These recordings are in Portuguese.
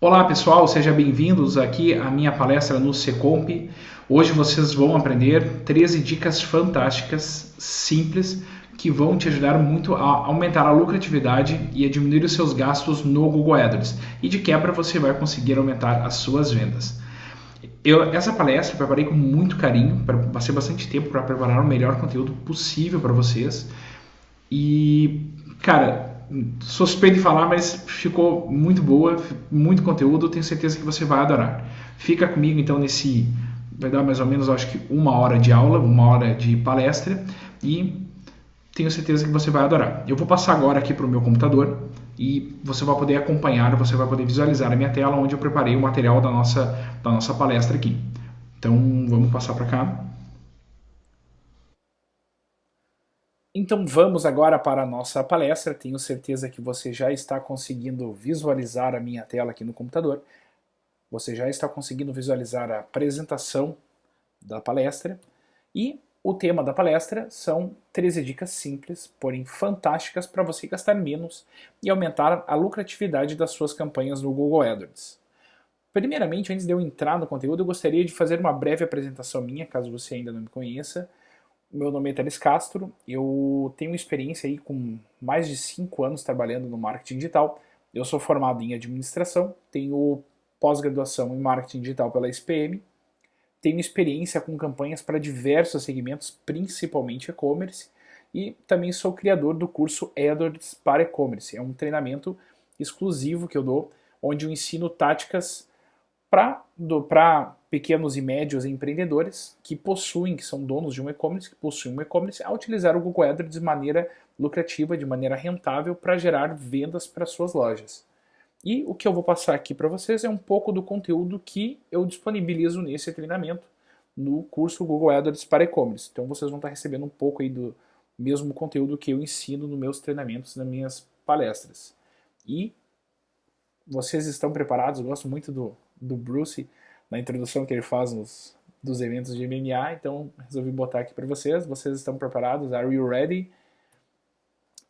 Olá pessoal, sejam bem-vindos aqui à minha palestra no Secomp. Hoje vocês vão aprender 13 dicas fantásticas, simples, que vão te ajudar muito a aumentar a lucratividade e a diminuir os seus gastos no Google AdWords. E de quebra você vai conseguir aumentar as suas vendas. Essa palestra eu preparei com muito carinho, passei bastante tempo para preparar o melhor conteúdo possível para vocês. E, cara, suspeito de falar, mas ficou muito boa, muito conteúdo, tenho certeza que você vai adorar. Fica comigo então vai dar mais ou menos, acho que 1 hora de aula, 1 hora de palestra, e tenho certeza que você vai adorar. Eu vou passar agora aqui para o meu computador e você vai poder acompanhar, você vai poder visualizar a minha tela onde eu preparei o material da nossa palestra aqui. Então vamos passar para cá. Então vamos agora para a nossa palestra. Tenho certeza que você já está conseguindo visualizar a minha tela aqui no computador. Você já está conseguindo visualizar a apresentação da palestra. E o tema da palestra são 13 dicas simples, porém fantásticas para você gastar menos e aumentar a lucratividade das suas campanhas no Google AdWords. Primeiramente, antes de eu entrar no conteúdo, eu gostaria de fazer uma breve apresentação minha, caso você ainda não me conheça. Meu nome é Thales Castro, eu tenho experiência aí com mais de 5 anos trabalhando no marketing digital. Eu sou formado em administração, tenho pós-graduação em marketing digital pela SPM, tenho experiência com campanhas para diversos segmentos, principalmente e-commerce, e também sou criador do curso AdWords para e-commerce. É um treinamento exclusivo que eu dou, onde eu ensino táticas para pequenos e médios empreendedores que são donos de um e-commerce, que possuem um e-commerce, a utilizar o Google AdWords de maneira lucrativa, de maneira rentável, para gerar vendas para suas lojas. E o que eu vou passar aqui para vocês é um pouco do conteúdo que eu disponibilizo nesse treinamento no curso Google AdWords para e-commerce. Então vocês vão estar recebendo um pouco aí do mesmo conteúdo que eu ensino nos meus treinamentos, nas minhas palestras. E vocês estão preparados? Eu gosto muito do Bruce, na introdução que ele faz dos eventos de MMA, então resolvi botar aqui para vocês. Vocês estão preparados? Are you ready?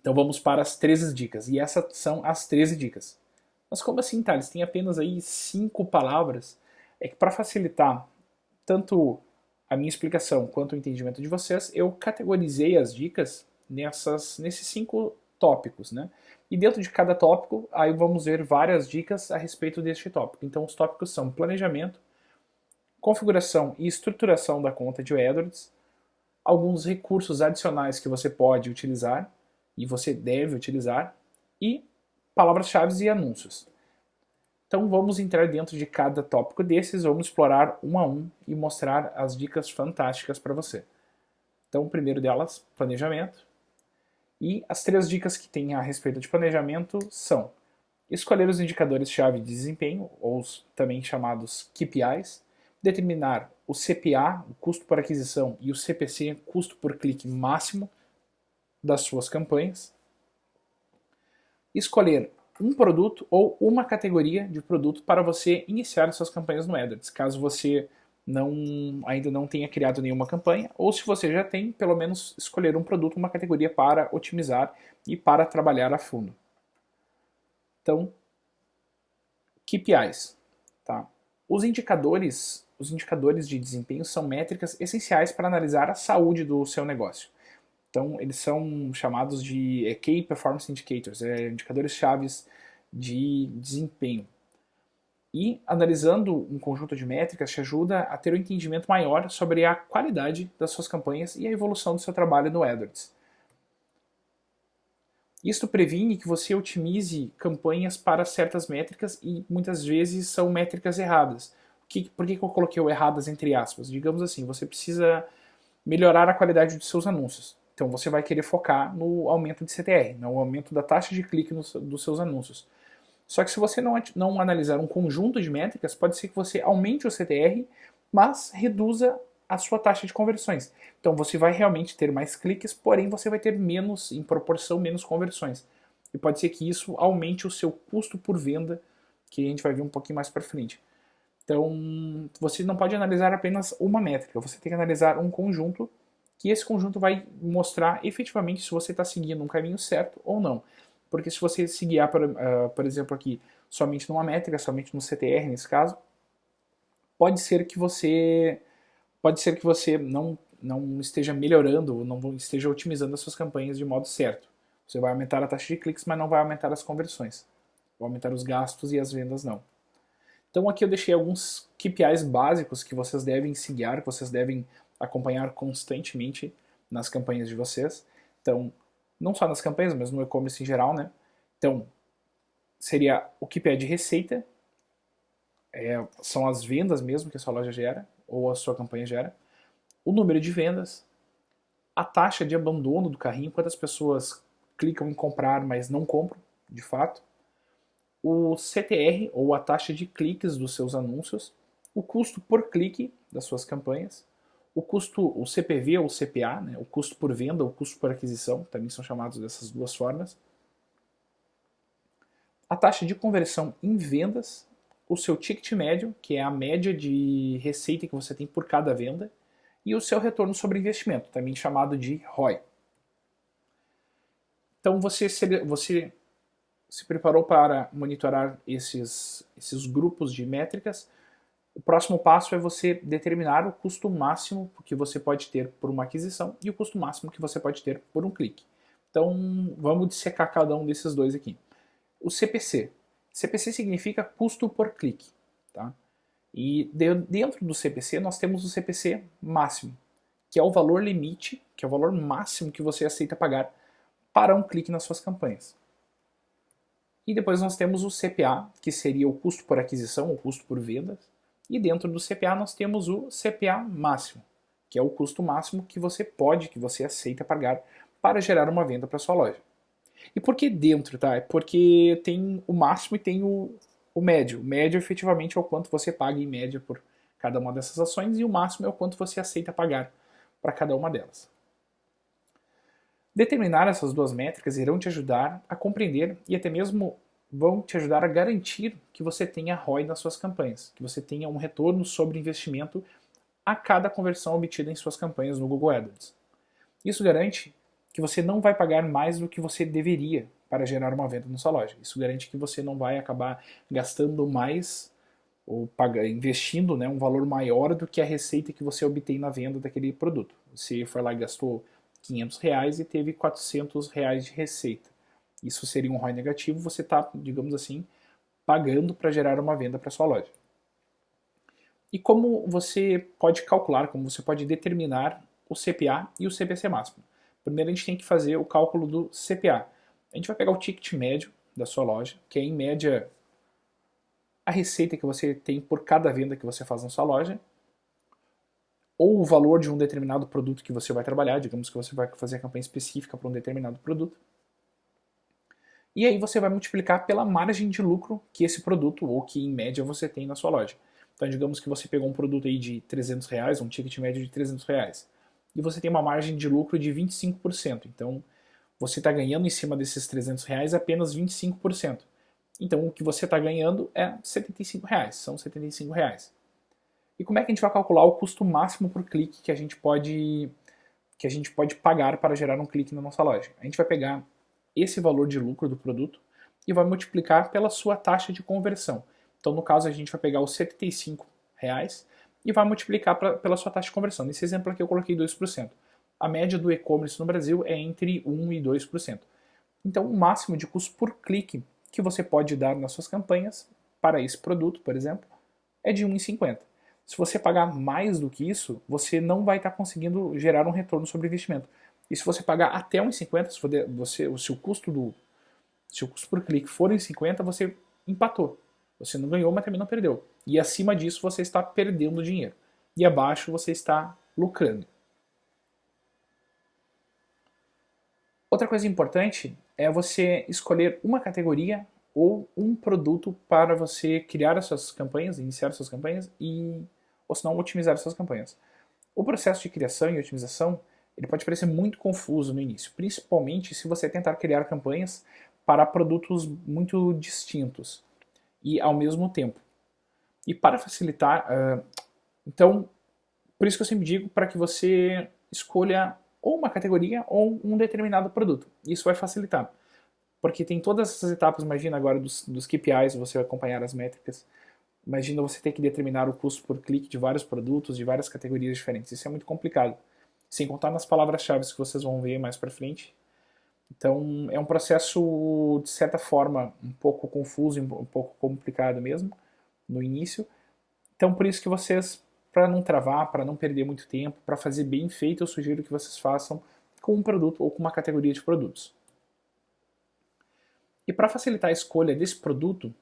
Então vamos para as 13 dicas. E essas são as 13 dicas. Mas como assim, Thales? Tem apenas aí 5 palavras? É que para facilitar tanto a minha explicação quanto o entendimento de vocês, eu categorizei as dicas nesses 5 tópicos, né? E dentro de cada tópico, aí vamos ver várias dicas a respeito deste tópico. Então os tópicos são planejamento, configuração e estruturação da conta de AdWords, alguns recursos adicionais que você pode utilizar e você deve utilizar, e palavras-chave e anúncios. Então vamos entrar dentro de cada tópico desses, vamos explorar um a um e mostrar as dicas fantásticas para você. Então o primeiro delas, planejamento. E as 3 dicas que tem a respeito de planejamento são escolher os indicadores-chave de desempenho, ou também chamados KPIs, determinar o CPA, o custo por aquisição, e o CPC, custo por clique máximo das suas campanhas, escolher um produto ou uma categoria de produto para você iniciar suas campanhas no AdWords, caso você ainda não tenha criado nenhuma campanha, ou se você já tem, pelo menos escolher um produto, uma categoria para otimizar e para trabalhar a fundo. Então, KPIs. Tá? Os indicadores de desempenho são métricas essenciais para analisar a saúde do seu negócio. Então, eles são chamados de Key Performance Indicators, indicadores chaves de desempenho. E analisando um conjunto de métricas te ajuda a ter um entendimento maior sobre a qualidade das suas campanhas e a evolução do seu trabalho no AdWords. Isto previne que você otimize campanhas para certas métricas e muitas vezes são métricas erradas. Por que eu coloquei o erradas entre aspas? Digamos assim, você precisa melhorar a qualidade dos seus anúncios. Então você vai querer focar no aumento de CTR, no aumento da taxa de clique dos seus anúncios. Só que se você não analisar um conjunto de métricas, pode ser que você aumente o CTR, mas reduza a sua taxa de conversões. Então você vai realmente ter mais cliques, porém você vai ter menos, em proporção, menos conversões. E pode ser que isso aumente o seu custo por venda, que a gente vai ver um pouquinho mais para frente. Então você não pode analisar apenas uma métrica, você tem que analisar um conjunto, que esse conjunto vai mostrar efetivamente se você está seguindo um caminho certo ou não. Porque se você se guiar, por exemplo, aqui somente numa métrica, somente no CTR nesse caso, pode ser que você não esteja melhorando, não esteja otimizando as suas campanhas de modo certo. Você vai aumentar a taxa de cliques, mas não vai aumentar as conversões. Vai aumentar os gastos e as vendas não. Então aqui eu deixei alguns KPIs básicos que vocês devem se guiar, que vocês devem acompanhar constantemente nas campanhas de vocês. Então, não só nas campanhas, mas no e-commerce em geral, né? Então, seria o KPI de receita, são as vendas mesmo que a sua loja gera, ou a sua campanha gera, o número de vendas, a taxa de abandono do carrinho, quantas pessoas clicam em comprar, mas não compram, de fato, o CTR, ou a taxa de cliques dos seus anúncios, o custo por clique das suas campanhas, o CPV ou CPA, né, o custo por venda ou custo por aquisição, também são chamados dessas duas formas, a taxa de conversão em vendas, o seu ticket médio, que é a média de receita que você tem por cada venda, e o seu retorno sobre investimento, também chamado de ROI. Então você se preparou para monitorar esses grupos de métricas. O próximo passo é você determinar o custo máximo que você pode ter por uma aquisição e o custo máximo que você pode ter por um clique. Então vamos dissecar cada um desses dois aqui. O CPC. CPC significa custo por clique. Tá? E dentro do CPC nós temos o CPC máximo, que é o valor limite, que é o valor máximo que você aceita pagar para um clique nas suas campanhas. E depois nós temos o CPA, que seria o custo por aquisição, o custo por vendas. E dentro do CPA nós temos o CPA máximo, que é o custo máximo que você aceita pagar para gerar uma venda para sua loja. E por que dentro, tá? É porque tem o máximo e tem o médio. O médio efetivamente é o quanto você paga em média por cada uma dessas ações e o máximo é o quanto você aceita pagar para cada uma delas. Determinar essas duas métricas irão te ajudar a compreender e até mesmo vão te ajudar a garantir que você tenha ROI nas suas campanhas, que você tenha um retorno sobre investimento a cada conversão obtida em suas campanhas no Google AdWords. Isso garante que você não vai pagar mais do que você deveria para gerar uma venda na sua loja. Isso garante que você não vai acabar gastando mais ou investindo, né, um valor maior do que a receita que você obtém na venda daquele produto. Você foi lá e gastou R$500 e teve R$400 de receita. Isso seria um ROI negativo, você está, digamos assim, pagando para gerar uma venda para sua loja. E como você pode calcular, como você pode determinar o CPA e o CPC máximo? Primeiro a gente tem que fazer o cálculo do CPA. A gente vai pegar o ticket médio da sua loja, que é em média a receita que você tem por cada venda que você faz na sua loja, ou o valor de um determinado produto que você vai trabalhar, digamos que você vai fazer a campanha específica para um determinado produto. E aí você vai multiplicar pela margem de lucro que esse produto, ou que em média você tem na sua loja. Então digamos que você pegou um produto aí de R$300, um ticket médio de R$300, e você tem uma margem de lucro de 25%. Então você está ganhando em cima desses R$300 apenas 25%. Então o que você está ganhando é R$75, são R$75. E como é que a gente vai calcular o custo máximo por clique que a gente pode pagar para gerar um clique na nossa loja? A gente vai pegar esse valor de lucro do produto e vai multiplicar pela sua taxa de conversão. Então, no caso, a gente vai pegar os R$75 e vai multiplicar pela sua taxa de conversão. Nesse exemplo aqui eu coloquei 2%. A média do e-commerce no Brasil é entre 1% e 2%. Então, o máximo de custo por clique que você pode dar nas suas campanhas para esse produto, por exemplo, é de 1,50. Se você pagar mais do que isso, você não vai estar conseguindo gerar um retorno sobre investimento. E se você pagar até 1,50, se o seu custo por clique for 1,50, você empatou. Você não ganhou, mas também não perdeu. E acima disso você está perdendo dinheiro. E abaixo você está lucrando. Outra coisa importante é você escolher uma categoria ou um produto para você criar as suas campanhas, iniciar as suas campanhas ou se não, otimizar as suas campanhas. O processo de criação e otimização ele pode parecer muito confuso no início, principalmente se você tentar criar campanhas para produtos muito distintos e ao mesmo tempo. E para facilitar, então, por isso que eu sempre digo para que você escolha ou uma categoria ou um determinado produto. Isso vai facilitar. porque tem todas essas etapas, imagina agora dos KPIs, você vai acompanhar as métricas. Imagina você ter que determinar o custo por clique de vários produtos, de várias categorias diferentes. Isso é muito complicado. Sem contar nas palavras-chave que vocês vão ver mais para frente. Então, é um processo, de certa forma, um pouco confuso, um pouco complicado mesmo, no início. Então, por isso que vocês, para não travar, para não perder muito tempo, para fazer bem feito, eu sugiro que vocês façam com um produto ou com uma categoria de produtos. E para facilitar a escolha desse produto,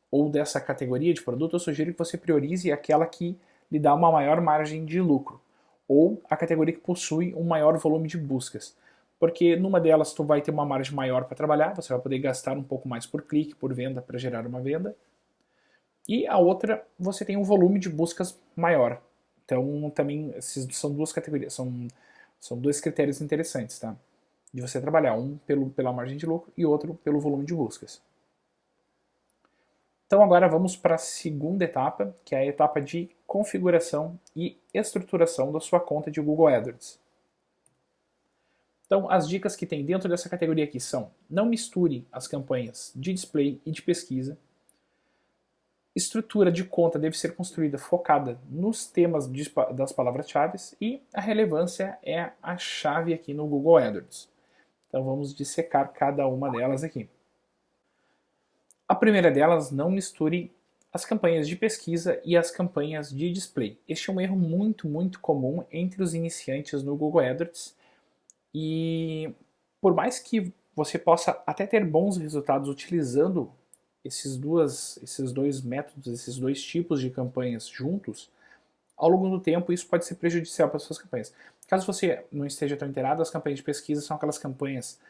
ou dessa categoria de produto, eu sugiro que você priorize aquela que lhe dá uma maior margem de lucro, ou a categoria que possui um maior volume de buscas. Porque numa delas tu vai ter uma margem maior para trabalhar, você vai poder gastar um pouco mais por clique, por venda, para gerar uma venda. E a outra, você tem um volume de buscas maior. Então, também, são duas categorias, são dois critérios interessantes, tá? De você trabalhar, um pela margem de lucro e outro pelo volume de buscas. Então agora vamos para a segunda etapa, que é a etapa de configuração e estruturação da sua conta de Google AdWords. Então as dicas que tem dentro dessa categoria aqui são: não misture as campanhas de display e de pesquisa. Estrutura de conta deve ser construída focada nos temas das palavras-chave e a relevância é a chave aqui no Google AdWords. Então vamos dissecar cada uma delas aqui. A primeira delas, não misture as campanhas de pesquisa e as campanhas de display. Este é um erro muito comum entre os iniciantes no Google AdWords e por mais que você possa até ter bons resultados utilizando esses dois métodos, esses dois tipos de campanhas juntos, ao longo do tempo isso pode ser prejudicial para as suas campanhas. Caso você não esteja tão inteirado, as campanhas de pesquisa são aquelas campanhas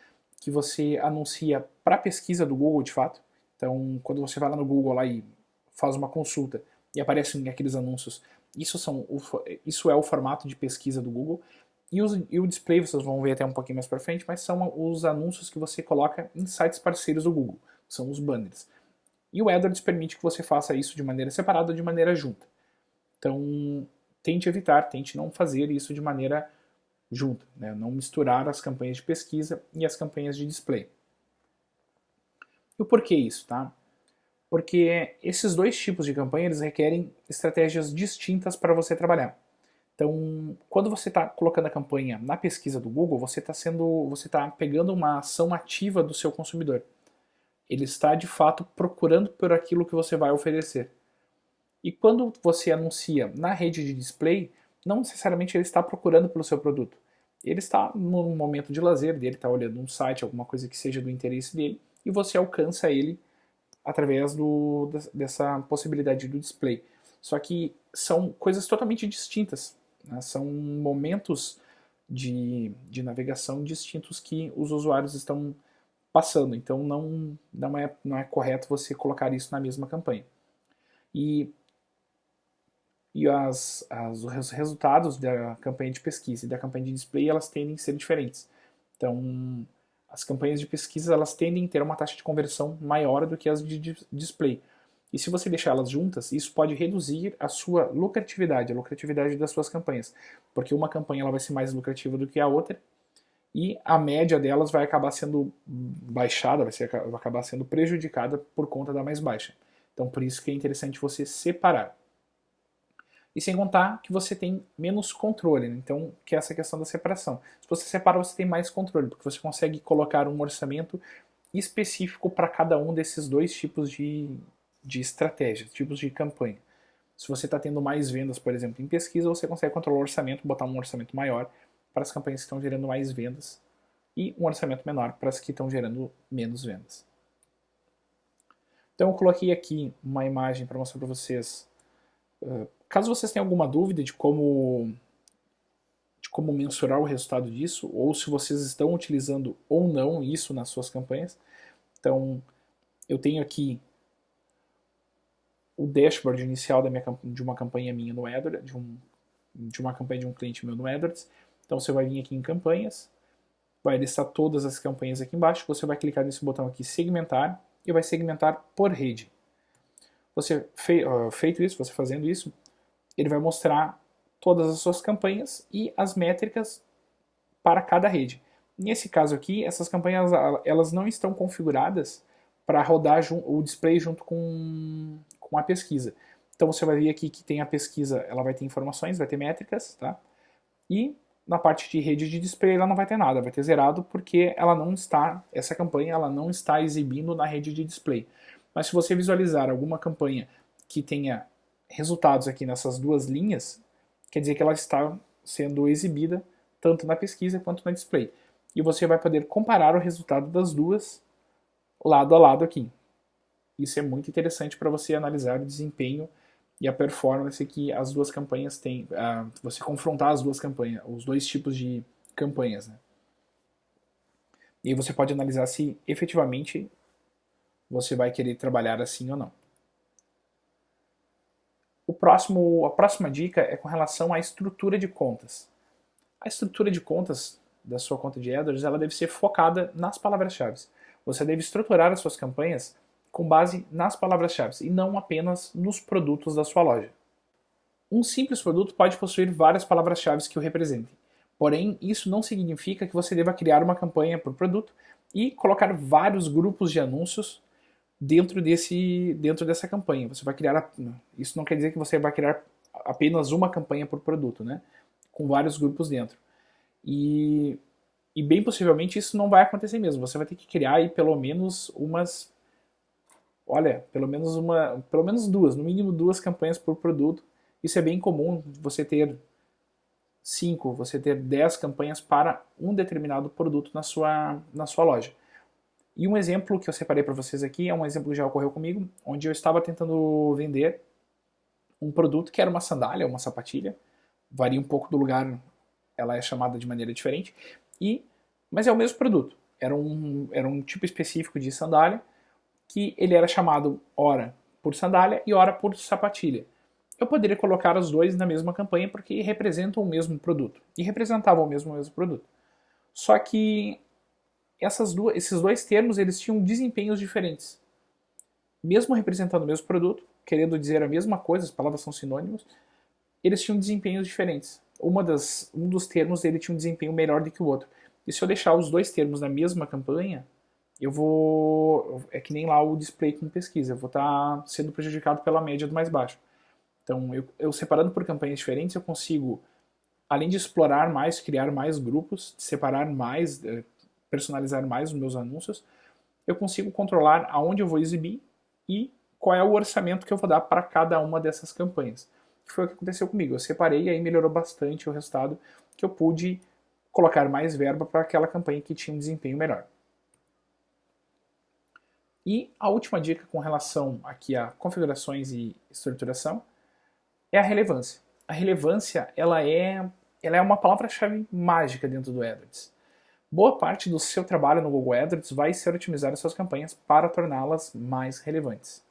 que você anuncia para pesquisa do Google de fato. Então, quando você vai lá no Google lá e faz uma consulta e aparecem aqueles anúncios, isso é o formato de pesquisa do Google. E o display, vocês vão ver até um pouquinho mais para frente, mas são os anúncios que você coloca em sites parceiros do Google, são os banners. E o AdWords permite que você faça isso de maneira separada ou de maneira junta. Então, tente evitar, tente não fazer isso de maneira junta, né? Não misturar as campanhas de pesquisa e as campanhas de display. E o porquê isso, tá? Porque esses dois tipos de campanha eles requerem estratégias distintas para você trabalhar. Então, quando você está colocando a campanha na pesquisa do Google, você está pegando uma ação ativa do seu consumidor. Ele está de fato procurando por aquilo que você vai oferecer. E quando você anuncia na rede de display, não necessariamente ele está procurando pelo seu produto. Ele está num momento de lazer dele, está olhando um site, alguma coisa que seja do interesse dele, e você alcança ele através dessa possibilidade do display. Só que são coisas totalmente distintas, né? São momentos de navegação distintos que os usuários estão passando. Então não é correto você colocar isso na mesma campanha. E os resultados da campanha de pesquisa e da campanha de display elas tendem a ser diferentes. Então, as campanhas de pesquisa elas tendem a ter uma taxa de conversão maior do que as de display. E se você deixar elas juntas, isso pode reduzir a sua lucratividade, a lucratividade das suas campanhas. Porque uma campanha ela vai ser mais lucrativa do que a outra e a média delas vai acabar sendo baixada, vai acabar sendo prejudicada por conta da mais baixa. Então, por isso que é interessante você separar. E sem contar que você tem menos controle, né? Então, que é essa questão da separação. Se você separa, você tem mais controle, porque você consegue colocar um orçamento específico para cada um desses dois tipos de estratégias, tipos de campanha. Se você está tendo mais vendas, por exemplo, em pesquisa, você consegue controlar o orçamento, botar um orçamento maior para as campanhas que estão gerando mais vendas e um orçamento menor para as que estão gerando menos vendas. Então, eu coloquei aqui uma imagem para mostrar para vocês. Caso vocês tenham alguma dúvida de como mensurar o resultado disso, ou se vocês estão utilizando ou não isso nas suas campanhas, então eu tenho aqui o dashboard inicial de uma campanha minha no AdWords, de uma campanha de um cliente meu no AdWords. Então você vai vir aqui em campanhas, vai listar todas as campanhas aqui embaixo, você vai clicar nesse botão aqui segmentar e vai segmentar por rede. Você feito isso, você fazendo isso, ele vai mostrar todas as suas campanhas e as métricas para cada rede. nesse caso aqui, essas campanhas elas não estão configuradas para rodar o display junto com a pesquisa. Então você vai ver aqui que tem a pesquisa, ela vai ter informações, vai ter métricas, tá? E na parte de rede de display ela não vai ter nada, vai ter zerado porque ela não está, essa campanha ela não está exibindo na rede de display. Mas se você visualizar alguma campanha que tenha resultados aqui nessas duas linhas, quer dizer que ela está sendo exibida tanto na pesquisa quanto na display. E você vai poder comparar o resultado das duas lado a lado aqui. Isso é muito interessante para você analisar o desempenho e a performance que as duas campanhas têm, você confrontar as duas campanhas, os dois tipos de campanhas, né? E aí você pode analisar se efetivamente você vai querer trabalhar assim ou não. A próxima dica é com relação à estrutura de contas. A estrutura de contas da sua conta de AdWords ela deve ser focada nas palavras-chave. Você deve estruturar as suas campanhas com base nas palavras-chave e não apenas nos produtos da sua loja. Um simples produto pode possuir várias palavras-chave que o representem. Porém, isso não significa que você deva criar uma campanha por produto e colocar vários grupos de anúncios dentro dessa campanha. Você vai criar, isso não quer dizer que você vai criar apenas uma campanha por produto, né? Com vários grupos dentro. E bem possivelmente isso não vai acontecer mesmo. Você vai ter que criar aí pelo menos pelo menos duas, no mínimo duas campanhas por produto. Isso é bem comum, você ter 5, você ter 10 campanhas para um determinado produto na sua loja. E um exemplo que eu separei para vocês aqui é um exemplo que já ocorreu comigo, onde eu estava tentando vender um produto que era uma sandália, uma sapatilha, varia um pouco do lugar, ela é chamada de maneira diferente, mas é o mesmo produto. Era um tipo específico de sandália, que ele era chamado ora por sandália e ora por sapatilha. Eu poderia colocar os dois na mesma campanha porque representam o mesmo produto. E representavam o mesmo produto. Só que esses dois termos eles tinham desempenhos diferentes. Mesmo representando o mesmo produto, querendo dizer a mesma coisa, as palavras são sinônimos, eles tinham desempenhos diferentes. Um dos termos ele tinha um desempenho melhor do que o outro. E se eu deixar os dois termos na mesma campanha, é que nem lá o display com pesquisa, eu vou estar sendo prejudicado pela média do mais baixo. Então, eu separando por campanhas diferentes, eu consigo, além de explorar mais, criar mais grupos, separar mais, personalizar mais os meus anúncios, eu consigo controlar aonde eu vou exibir e qual é o orçamento que eu vou dar para cada uma dessas campanhas. Que foi o que aconteceu comigo. Eu separei e aí melhorou bastante o resultado, que eu pude colocar mais verba para aquela campanha que tinha um desempenho melhor. E a última dica com relação aqui a configurações e estruturação é a relevância. A relevância ela é uma palavra-chave mágica dentro do AdWords. Boa parte do seu trabalho no Google AdWords vai ser otimizar as suas campanhas para torná-las mais relevantes.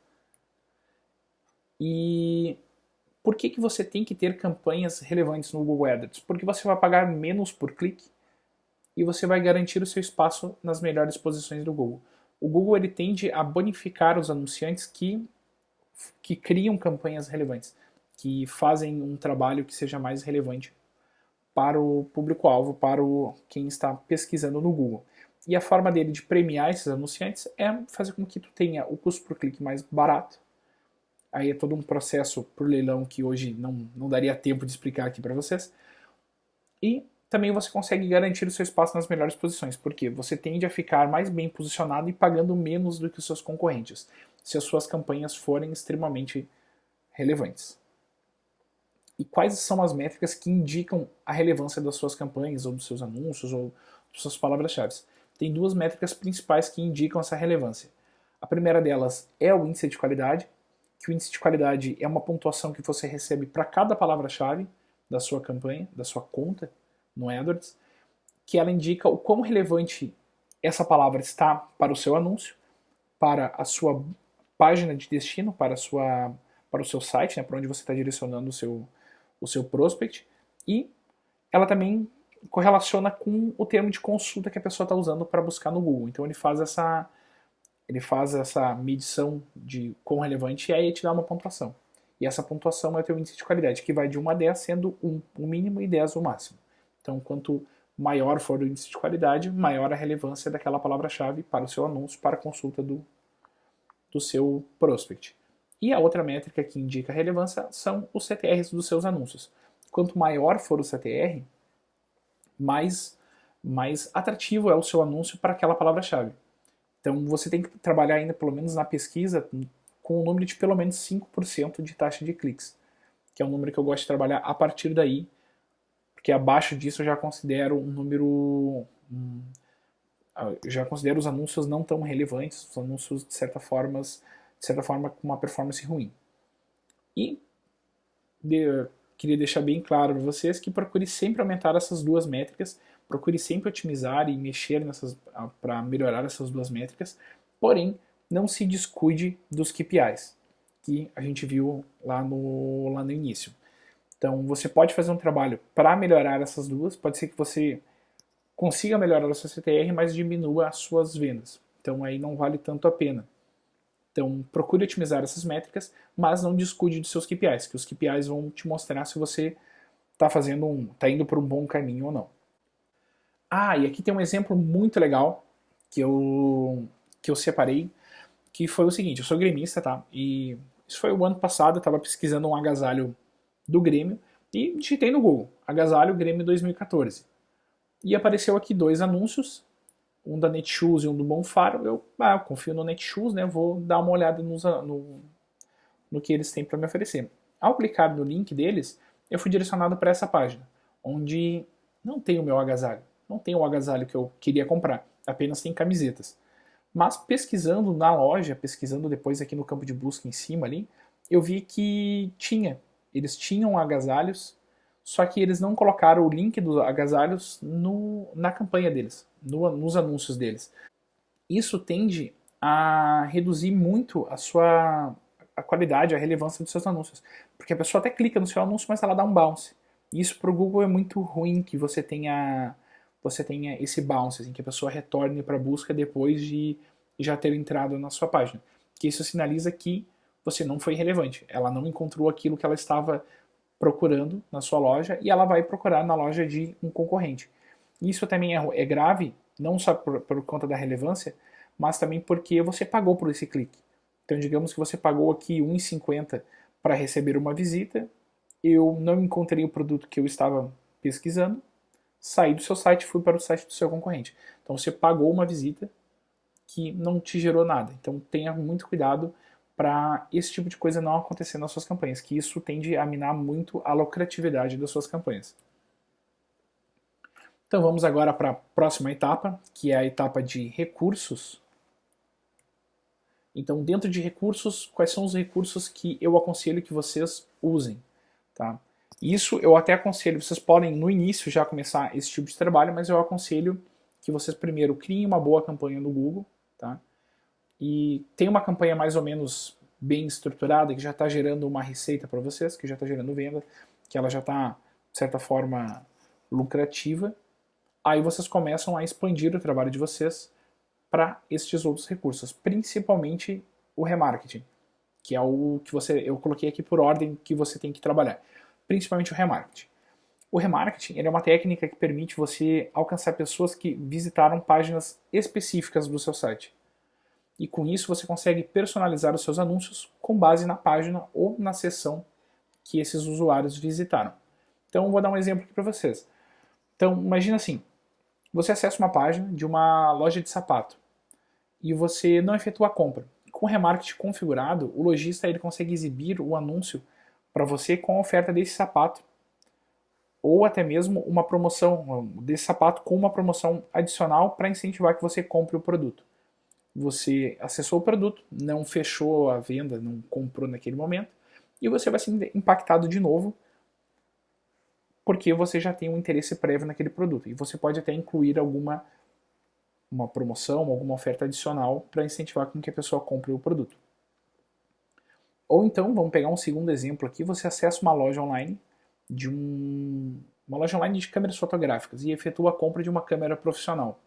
E por que você tem que ter campanhas relevantes no Google AdWords? Porque você vai pagar menos por clique e você vai garantir o seu espaço nas melhores posições do Google. O Google ele tende a bonificar os anunciantes que criam campanhas relevantes, que fazem um trabalho que seja mais relevante para o público-alvo, para quem está pesquisando no Google. E a forma dele de premiar esses anunciantes é fazer com que tu tenha o custo por clique mais barato. Aí é todo um processo por leilão que hoje não daria tempo de explicar aqui para vocês. E também você consegue garantir o seu espaço nas melhores posições, porque você tende a ficar mais bem posicionado e pagando menos do que os seus concorrentes, se as suas campanhas forem extremamente relevantes. E quais são as métricas que indicam a relevância das suas campanhas, ou dos seus anúncios, ou das suas palavras-chave? Tem duas métricas principais que indicam essa relevância. A primeira delas é o índice de qualidade, que o índice de qualidade é uma pontuação que você recebe para cada palavra-chave da sua campanha, da sua conta no AdWords, que ela indica o quão relevante essa palavra está para o seu anúncio, para a sua página de destino, para o seu site, né, para onde você está direcionando o seu prospect, e ela também correlaciona com o termo de consulta que a pessoa está usando para buscar no Google. Então ele faz essa medição de quão relevante é e te dá uma pontuação. E essa pontuação é o teu índice de qualidade, que vai de 1 a 10, sendo 1 o mínimo e 10 o máximo. Então, quanto maior for o índice de qualidade, maior a relevância daquela palavra-chave para o seu anúncio, para a consulta do seu prospect. E a outra métrica que indica a relevância são os CTRs dos seus anúncios. Quanto maior for o CTR, mais atrativo é o seu anúncio para aquela palavra-chave. Então você tem que trabalhar ainda, pelo menos na pesquisa, com um número de pelo menos 5% de taxa de cliques, que é um número que eu gosto de trabalhar a partir daí, porque abaixo disso eu já considero um número... eu já considero os anúncios não tão relevantes, os anúncios de certa forma com uma performance ruim. E queria deixar bem claro para vocês que procure sempre aumentar essas duas métricas, procure sempre otimizar e mexer para melhorar essas duas métricas, porém não se descuide dos KPIs, que a gente viu lá no início. Então você pode fazer um trabalho para melhorar essas duas, pode ser que você consiga melhorar a sua CTR, mas diminua as suas vendas. Então aí não vale tanto a pena. Então procure otimizar essas métricas, mas não descuide dos seus KPIs, que os KPIs vão te mostrar se você está indo por um bom caminho ou não. Ah, e aqui tem um exemplo muito legal que eu separei, que foi o seguinte: eu sou gremista, tá? E isso foi o ano passado, eu estava pesquisando um agasalho do Grêmio e digitei no Google, agasalho Grêmio 2014. E apareceu aqui dois anúncios, um da Netshoes e um do Bonfaro. Eu confio no Netshoes, né? Vou dar uma olhada no que eles têm para me oferecer. Ao clicar no link deles, eu fui direcionado para essa página, onde não tem o meu agasalho, não tem o agasalho que eu queria comprar, apenas tem camisetas. Mas pesquisando na loja, pesquisando depois aqui no campo de busca em cima ali, eu vi que eles tinham agasalhos, só que eles não colocaram o link dos agasalhos na campanha deles, nos anúncios deles. Isso tende a reduzir muito a qualidade, a relevância dos seus anúncios. Porque a pessoa até clica no seu anúncio, mas ela dá um bounce. E isso para o Google é muito ruim, que você tenha esse bounce, assim, que a pessoa retorne para a busca depois de já ter entrado na sua página. Que isso sinaliza que você não foi relevante. Ela não encontrou aquilo que ela estava procurando na sua loja e ela vai procurar na loja de um concorrente. Isso também é grave, não só por conta da relevância, mas também porque você pagou por esse clique. Então, digamos que você pagou aqui R$ 1,50 para receber uma visita, eu não encontrei o produto que eu estava pesquisando, saí do seu site e fui para o site do seu concorrente. Então, você pagou uma visita que não te gerou nada. Então, tenha muito cuidado para esse tipo de coisa não acontecer nas suas campanhas, que isso tende a minar muito a lucratividade das suas campanhas. Então vamos agora para a próxima etapa, que é a etapa de recursos. Então dentro de recursos, quais são os recursos que eu aconselho que vocês usem? Tá? Isso eu até aconselho, vocês podem no início já começar esse tipo de trabalho, mas eu aconselho que vocês primeiro criem uma boa campanha no Google, tá? E tem uma campanha mais ou menos bem estruturada, que já está gerando uma receita para vocês, que já está gerando venda, que ela já está, de certa forma, lucrativa. Aí vocês começam a expandir o trabalho de vocês para estes outros recursos, principalmente o remarketing, que é o que eu coloquei aqui por ordem que você tem que trabalhar, principalmente o remarketing. O remarketing ele é uma técnica que permite você alcançar pessoas que visitaram páginas específicas do seu site. E com isso você consegue personalizar os seus anúncios com base na página ou na seção que esses usuários visitaram. Então vou dar um exemplo aqui para vocês. Então imagina assim, você acessa uma página de uma loja de sapato e você não efetua a compra. Com o remarketing configurado, o lojista ele consegue exibir o anúncio para você com a oferta desse sapato ou até mesmo uma promoção desse sapato com uma promoção adicional para incentivar que você compre o produto. Você acessou o produto, não fechou a venda, não comprou naquele momento, e você vai ser impactado de novo, porque você já tem um interesse prévio naquele produto. E você pode até incluir uma promoção, alguma oferta adicional para incentivar com que a pessoa compre o produto. Ou então, vamos pegar um segundo exemplo aqui, você acessa uma loja online uma loja online de câmeras fotográficas e efetua a compra de uma câmera profissional.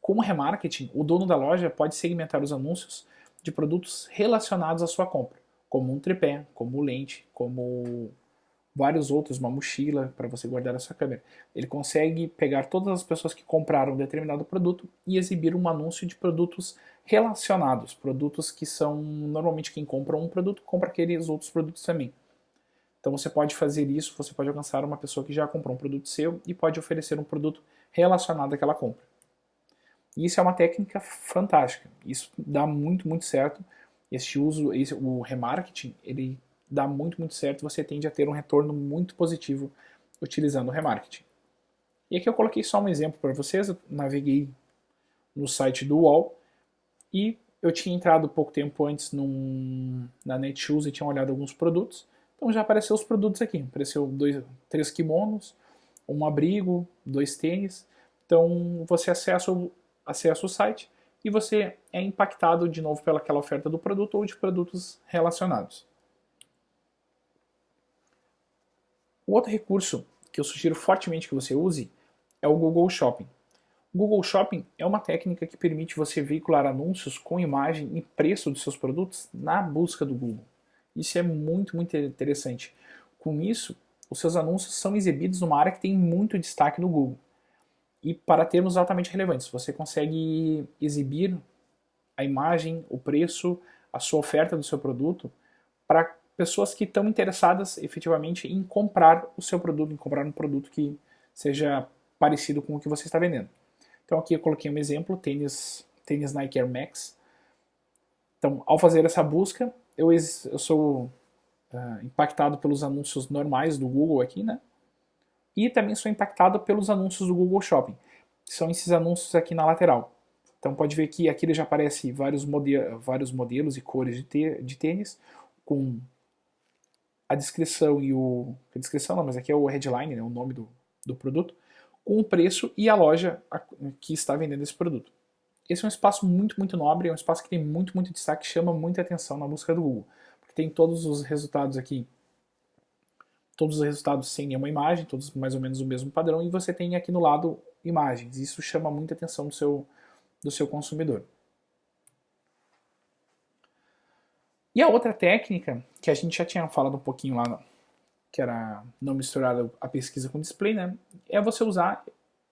Com o remarketing, o dono da loja pode segmentar os anúncios de produtos relacionados à sua compra, como um tripé, como lente, como vários outros, uma mochila para você guardar a sua câmera. Ele consegue pegar todas as pessoas que compraram um determinado produto e exibir um anúncio de produtos relacionados, produtos que são normalmente quem compra um produto compra aqueles outros produtos também. Então você pode fazer isso, você pode alcançar uma pessoa que já comprou um produto seu e pode oferecer um produto relacionado àquela compra. E isso é uma técnica fantástica. Isso dá muito, muito certo. Este uso, o remarketing, ele dá muito, muito certo. Você tende a ter um retorno muito positivo utilizando o remarketing. E aqui eu coloquei só um exemplo para vocês. Eu naveguei no site do UOL e eu tinha entrado pouco tempo antes na Netshoes e tinha olhado alguns produtos. Então já apareceu os produtos aqui. Apareceu 3 kimonos, um abrigo, 2 tênis. Então você acessa o site e você é impactado de novo pelaquela oferta do produto ou de produtos relacionados. O outro recurso que eu sugiro fortemente que você use é o Google Shopping. O Google Shopping é uma técnica que permite você veicular anúncios com imagem e preço dos seus produtos na busca do Google. Isso é muito, muito interessante. Com isso, os seus anúncios são exibidos numa área que tem muito destaque no Google. E para termos altamente relevantes, você consegue exibir a imagem, o preço, a sua oferta do seu produto para pessoas que estão interessadas efetivamente em comprar o seu produto, em comprar um produto que seja parecido com o que você está vendendo. Então aqui eu coloquei um exemplo, tênis Nike Air Max. Então, ao fazer essa busca, eu sou impactado pelos anúncios normais do Google aqui, né? E também sou impactado pelos anúncios do Google Shopping, que são esses anúncios aqui na lateral. Então pode ver que aqui ele já aparece vários modelos e cores de tênis, com a descrição e a descrição não, mas aqui é o headline, né, o nome do produto, com o preço e a loja que está vendendo esse produto. Esse é um espaço muito, muito nobre, é um espaço que tem muito, muito destaque, chama muita atenção na busca do Google, porque tem todos os resultados aqui, todos os resultados sem nenhuma imagem, todos mais ou menos o mesmo padrão, e você tem aqui no lado imagens. Isso chama muita atenção do seu consumidor. E a outra técnica, que a gente já tinha falado um pouquinho lá, que era não misturar a pesquisa com display, né, é você usar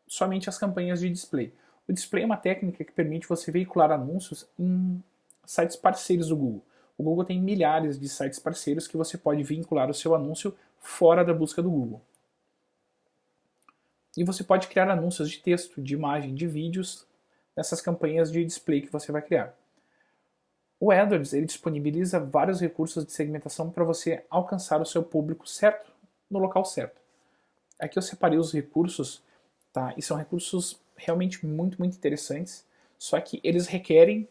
somente as campanhas de display. O display é uma técnica que permite você veicular anúncios em sites parceiros do Google. O Google tem milhares de sites parceiros que você pode vincular o seu anúncio fora da busca do Google. E você pode criar anúncios de texto, de imagem, de vídeos nessas campanhas de display que você vai criar. O AdWords ele disponibiliza vários recursos de segmentação para você alcançar o seu público certo no local certo. Aqui eu separei os recursos, tá? E são recursos realmente muito, muito interessantes, só que eles requerem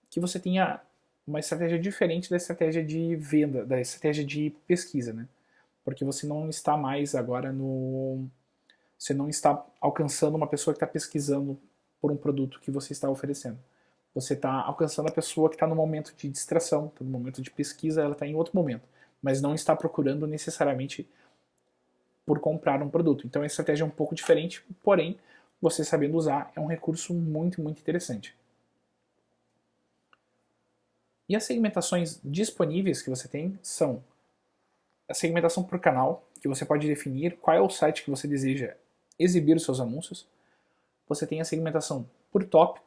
que você tenha uma estratégia diferente da estratégia de venda, da estratégia de pesquisa, né? Porque você não está mais agora você não está alcançando uma pessoa que está pesquisando por um produto que você está oferecendo. Você está alcançando a pessoa que está no momento de distração, está no momento de pesquisa, ela está em outro momento, mas não está procurando necessariamente por comprar um produto. Então a estratégia é um pouco diferente, porém, você sabendo usar é um recurso muito, muito interessante. E as segmentações disponíveis que você tem são a segmentação por canal, que você pode definir qual é o site que você deseja exibir os seus anúncios. Você tem a segmentação por tópico,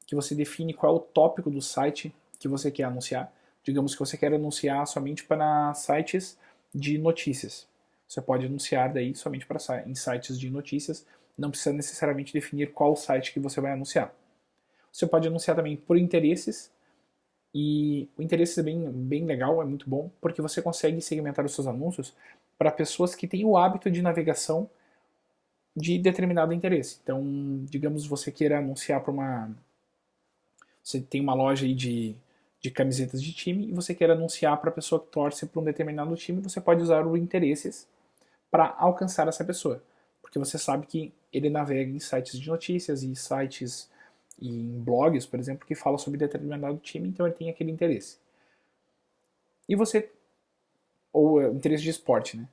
que você define qual é o tópico do site que você quer anunciar. Digamos que você quer anunciar somente para sites de notícias. Você pode anunciar daí somente em sites de notícias, não precisa necessariamente definir qual site que você vai anunciar. Você pode anunciar também por interesses, e o interesse é bem legal, é muito bom, porque você consegue segmentar os seus anúncios para pessoas que têm o hábito de navegação de determinado interesse. Então, digamos você queira anunciar para você tem uma loja aí de camisetas de time e você quer anunciar para a pessoa que torce para um determinado time, você pode usar o interesses para alcançar essa pessoa. Porque você sabe que ele navega em sites de notícias e sites e em blogs, por exemplo, que falam sobre determinado time, então ele tem aquele interesse. E você, ou interesse de esporte, né?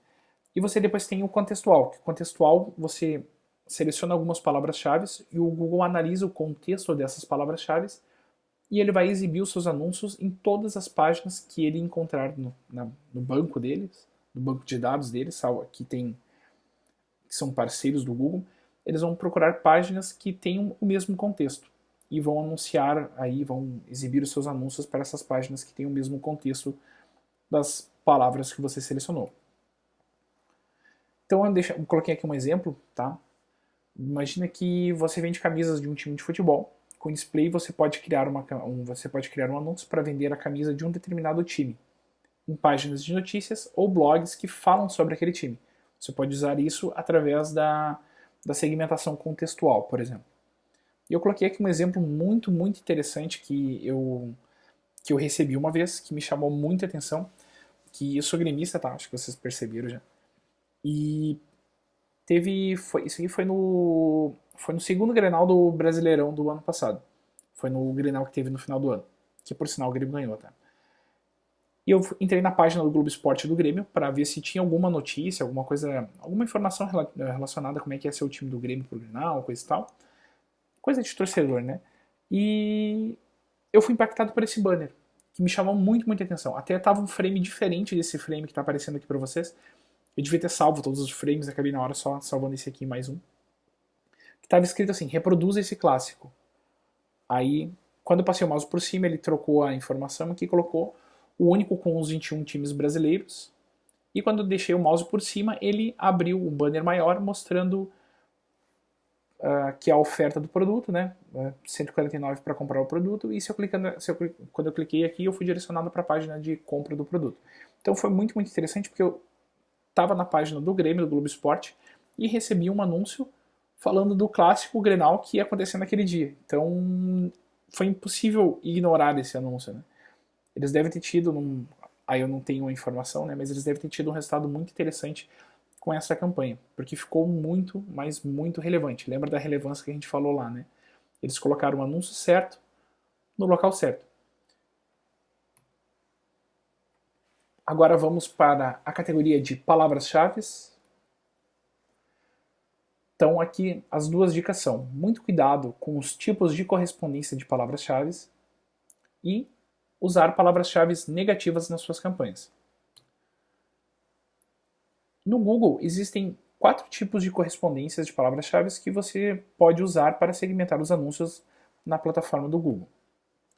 E você depois tem o contextual. O contextual, você seleciona algumas palavras-chave e o Google analisa o contexto dessas palavras-chave e ele vai exibir os seus anúncios em todas as páginas que ele encontrar no banco deles, do banco de dados deles, que são parceiros do Google, eles vão procurar páginas que tenham o mesmo contexto e vão anunciar aí, vão exibir os seus anúncios para essas páginas que têm o mesmo contexto das palavras que você selecionou. Então eu coloquei aqui um exemplo, tá? Imagina que você vende camisas de um time de futebol. Com display você pode criar um anúncio para vender a camisa de um determinado time em páginas de notícias ou blogs que falam sobre aquele time. Você pode usar isso através da segmentação contextual, por exemplo. E eu coloquei aqui um exemplo muito, muito interessante que eu recebi uma vez, que me chamou muita atenção, que eu sou gremista, tá? Acho que vocês perceberam já. E isso aqui foi no segundo Grenal do Brasileirão do ano passado. Foi no Grenal que teve no final do ano, que por sinal o Grêmio ganhou, tá? E eu entrei na página do Globo Esporte do Grêmio para ver se tinha alguma notícia, alguma coisa, alguma informação relacionada a como é que ia ser o time do Grêmio pro Grenal, coisa e tal. Coisa de torcedor, né? E eu fui impactado por esse banner, que me chamou muito, muita atenção. Até tava um frame diferente desse frame que tá aparecendo aqui para vocês. Eu devia ter salvo todos os frames, acabei na hora só salvando esse aqui mais um. Que tava escrito assim, reproduza esse clássico. Aí, quando eu passei o mouse por cima, ele trocou a informação aqui e colocou o único com os 21 times brasileiros. E quando eu deixei o mouse por cima, ele abriu um banner maior mostrando que é a oferta do produto, né? 149 para comprar o produto. E quando eu cliquei aqui, eu fui direcionado para a página de compra do produto. Então foi muito, muito interessante porque eu estava na página do Grêmio, do Globo Esporte, e recebi um anúncio falando do clássico Grenal que ia acontecer naquele dia. Então foi impossível ignorar esse anúncio, né? Eles devem ter tido, aí eu não tenho a informação, né, mas eles devem ter tido um resultado muito interessante com essa campanha, porque ficou muito, mas muito relevante. Lembra da relevância que a gente falou lá, né? Eles colocaram o anúncio certo no local certo. Agora vamos para a categoria de palavras-chave. Então aqui as duas dicas são: muito cuidado com os tipos de correspondência de palavras-chave e usar palavras-chave negativas nas suas campanhas. No Google existem 4 tipos de correspondências de palavras-chave que você pode usar para segmentar os anúncios na plataforma do Google.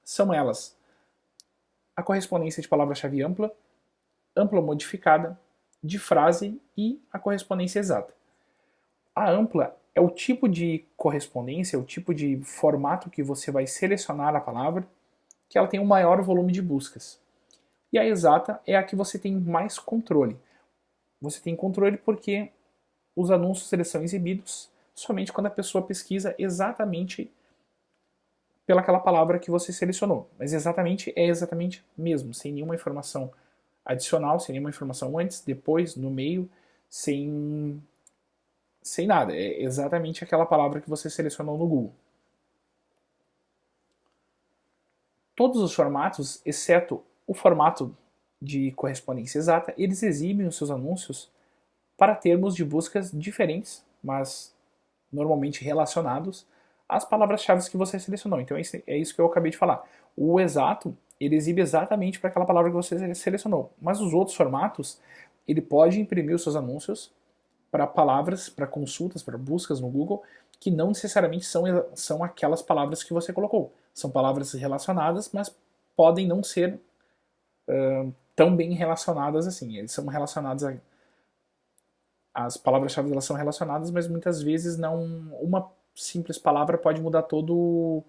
São elas: a correspondência de palavra-chave ampla, ampla modificada, de frase e a correspondência exata. A ampla é o tipo de correspondência, é o tipo de formato que você vai selecionar a palavra, que ela tem um maior volume de buscas. E a exata é a que você tem mais controle. Você tem controle porque os anúncios eles são exibidos somente quando a pessoa pesquisa exatamente pelaquela palavra que você selecionou. Mas exatamente é exatamente mesmo, sem nenhuma informação adicional, sem nenhuma informação antes, depois, no meio, sem nada. É exatamente aquela palavra que você selecionou no Google. Todos os formatos, exceto o formato de correspondência exata, eles exibem os seus anúncios para termos de buscas diferentes, mas normalmente relacionados às palavras-chave que você selecionou. Então é isso que eu acabei de falar. O exato, ele exibe exatamente para aquela palavra que você selecionou. Mas os outros formatos, ele pode imprimir os seus anúncios para palavras, para consultas, para buscas no Google, que não necessariamente são aquelas palavras que você colocou. São palavras relacionadas, mas podem não ser tão bem relacionadas assim. Eles são relacionados as palavras-chave elas são relacionadas, mas muitas vezes não. Uma simples palavra pode mudar todo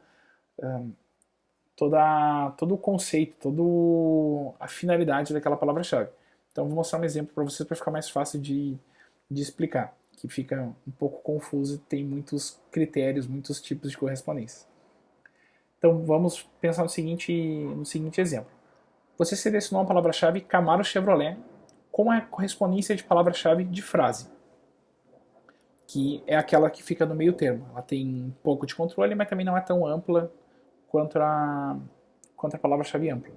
o conceito, toda a finalidade daquela palavra-chave. Então vou mostrar um exemplo para vocês para ficar mais fácil de explicar, que fica um pouco confuso, tem muitos critérios, muitos tipos de correspondência. Então vamos pensar no seguinte exemplo. Você selecionou uma palavra-chave Camaro Chevrolet com a correspondência de palavra-chave de frase, que é aquela que fica no meio termo. Ela tem um pouco de controle, mas também não é tão ampla quanto a palavra-chave ampla.